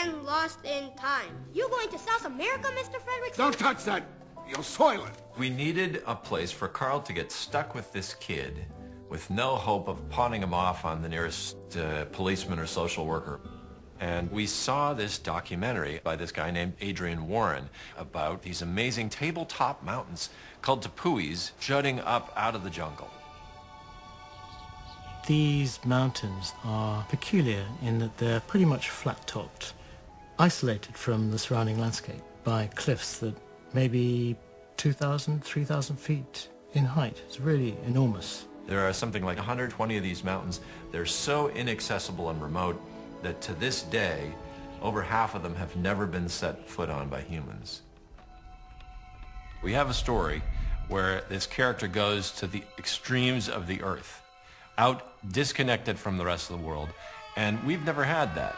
and lost in time. You going to South America, Mr. Frederickson? Don't touch that. You'll soil it. We needed a place for Carl to get stuck with this kid with no hope of pawning him off on the nearest policeman or social worker. And we saw this documentary by this guy named Adrian Warren about these amazing tabletop mountains called tepuis jutting up out of the jungle. These mountains are peculiar in that they're pretty much flat-topped, isolated from the surrounding landscape by cliffs that may be 2,000, 3,000 feet in height. It's really enormous. There are something like 120 of these mountains. They're so inaccessible and remote that to this day, over half of them have never been set foot on by humans. We have a story where this character goes to the extremes of the earth, out disconnected from the rest of the world, and we've never had that.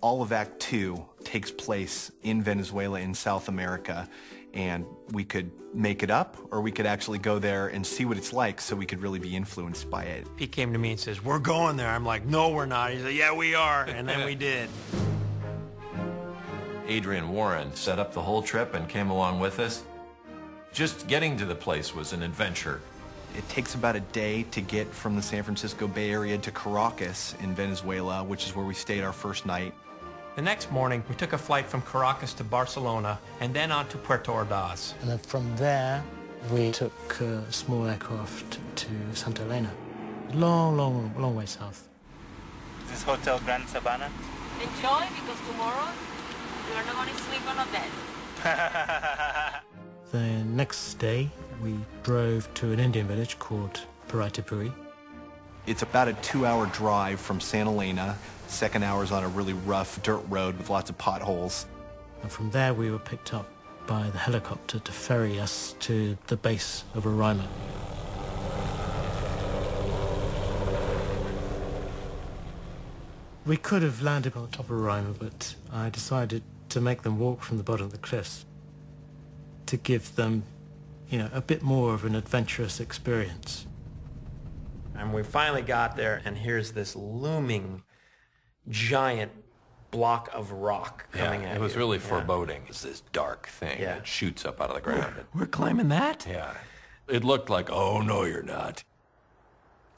All of Act 2 takes place in Venezuela in South America, and we could make it up or we could actually go there and see what it's like so we could really be influenced by it. He came to me and says, "We're going there." I'm like, "No, we're not." He said, "Yeah, we are." And then we did. Adrian Warren set up the whole trip and came along with us. Just getting to the place was an adventure. It takes about a day to get from the San Francisco Bay Area to Caracas in Venezuela, which is where we stayed our first night. The next morning, we took a flight from Caracas to Barcelona and then on to Puerto Ordaz. And then from there, we took a small aircraft to Santa Elena. Long way south. This is Hotel Grand Sabana. Enjoy, because tomorrow you are not going to sleep on a bed. The next day, we drove to an Indian village called Parte. It's about a 2-hour drive from Santa Elena. Second hour's on a really rough dirt road with lots of potholes. And from there, we were picked up by the helicopter to ferry us to the base of Roraima. We could have landed on top of Roraima, but I decided to make them walk from the bottom of the cliffs to give them, a bit more of an adventurous experience. And we finally got there, and here's this looming giant block of rock coming at you. It was really foreboding. It's this dark thing that shoots up out of the ground. We're climbing that? Yeah. It looked like, oh, no, you're not.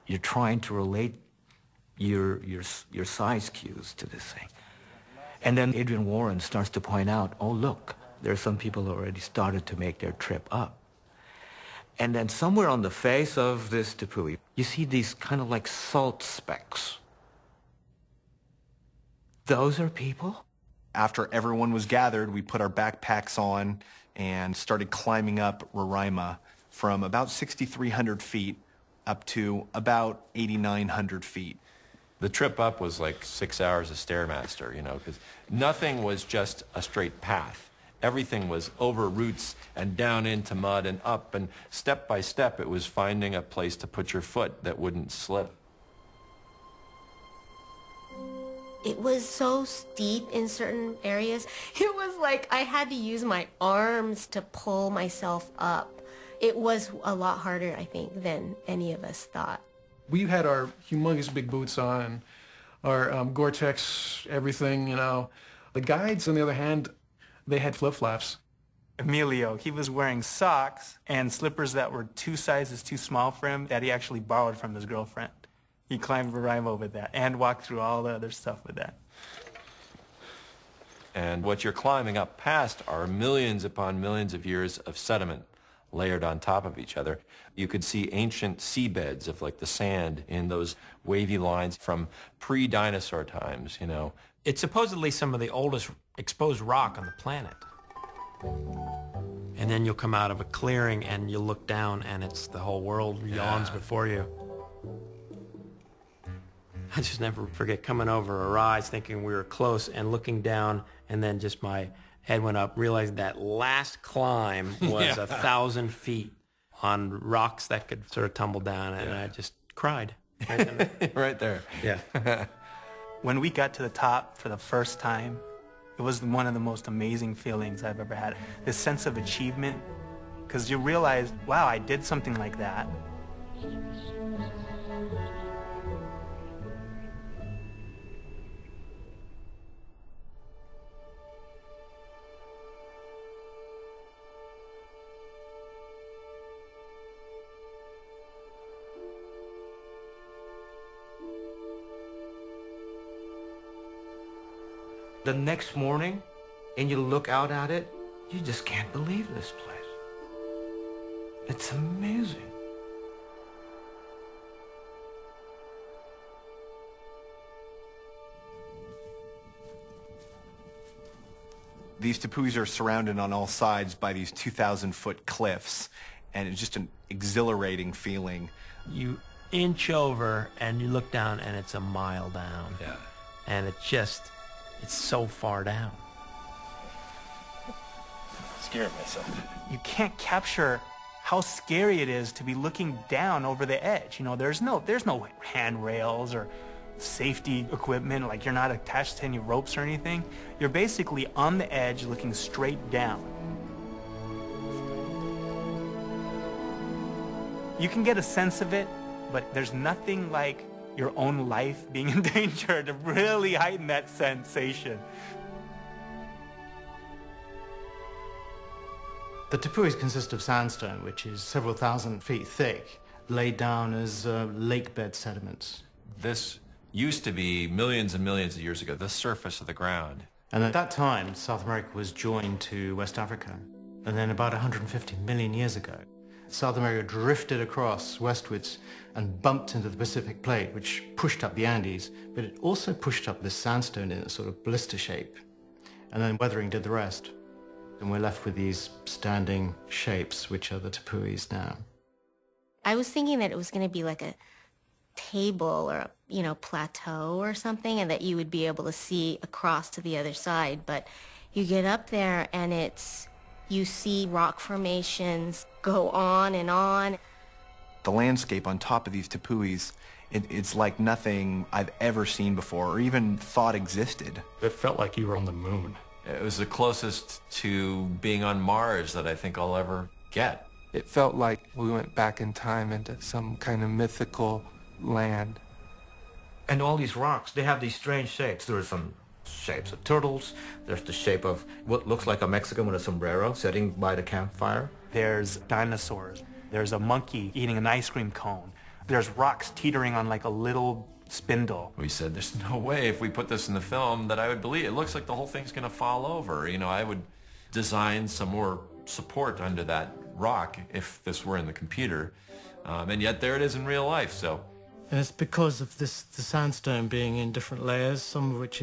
You're trying to relate your size cues to this thing. And then Adrian Warren starts to point out, oh, look, there are some people who already started to make their trip up. And then somewhere on the face of this tepui, you see these kind of like salt specks. Those are people? After everyone was gathered, we put our backpacks on and started climbing up Roraima from about 6,300 feet up to about 8,900 feet. The trip up was like 6 hours of Stairmaster, because nothing was just a straight path. Everything was over roots and down into mud and up, and step by step it was finding a place to put your foot that wouldn't slip. It was so steep in certain areas. It was like I had to use my arms to pull myself up. It was a lot harder, I think, than any of us thought. We had our humongous big boots on, our Gore-Tex, everything, The guides, on the other hand, they had flip-flops. Emilio, he was wearing socks and slippers that were 2 sizes too small for him that he actually borrowed from his girlfriend. He climbed Roraima with that and walked through all the other stuff with that. And what you're climbing up past are millions upon millions of years of sediment layered on top of each other. You could see ancient seabeds of like the sand in those wavy lines from pre-dinosaur times, It's supposedly some of the oldest exposed rock on the planet. And then you'll come out of a clearing and you'll look down and it's the whole world yawns before you. I just never forget coming over a rise thinking we were close and looking down, and then just my head went up, realizing that last climb was 1,000 feet on rocks that could sort of tumble down, and I just cried. Right there. Yeah. When we got to the top for the first time, it was one of the most amazing feelings I've ever had. This sense of achievement, because you realize, wow, I did something like that. The next morning, and you look out at it, you just can't believe this place. It's amazing. These tepuis are surrounded on all sides by these 2,000-foot cliffs, and it's just an exhilarating feeling. You inch over and you look down and it's a mile down. Yeah. And it's so far down. Scared myself. You can't capture how scary it is to be looking down over the edge. You know, there's no handrails or safety equipment, like you're not attached to any ropes or anything. You're basically on the edge looking straight down. You can get a sense of it, but there's nothing like your own life being in danger to really heighten that sensation. The tepuis consist of sandstone, which is several thousand feet thick, laid down as lake bed sediments. This used to be millions and millions of years ago, the surface of the ground. And at that time, South America was joined to West Africa. And then about 150 million years ago, South America drifted across westwards and bumped into the Pacific plate, which pushed up the Andes, but it also pushed up this sandstone in a sort of blister shape. And then weathering did the rest. And we're left with these standing shapes, which are the tepuis now. I was thinking that it was going to be like a table or, you know, plateau or something, and that you would be able to see across to the other side. But you get up there and you see rock formations go on and on. The landscape on top of these tepuis, it's like nothing I've ever seen before or even thought existed. It felt like you were on the moon. It was the closest to being on Mars that I think I'll ever get. It felt like we went back in time into some kind of mythical land. And all these rocks, they have these strange shapes. There are some shapes of turtles. There's the shape of what looks like a Mexican with a sombrero sitting by the campfire. There's dinosaurs. There's a monkey eating an ice cream cone. There's rocks teetering on like a little spindle. We said there's no way if we put this in the film that I would believe. It looks like the whole thing's going to fall over. You know, I would design some more support under that rock if this were in the computer. And yet there it is in real life, so. And it's because of the sandstone being in different layers, some of which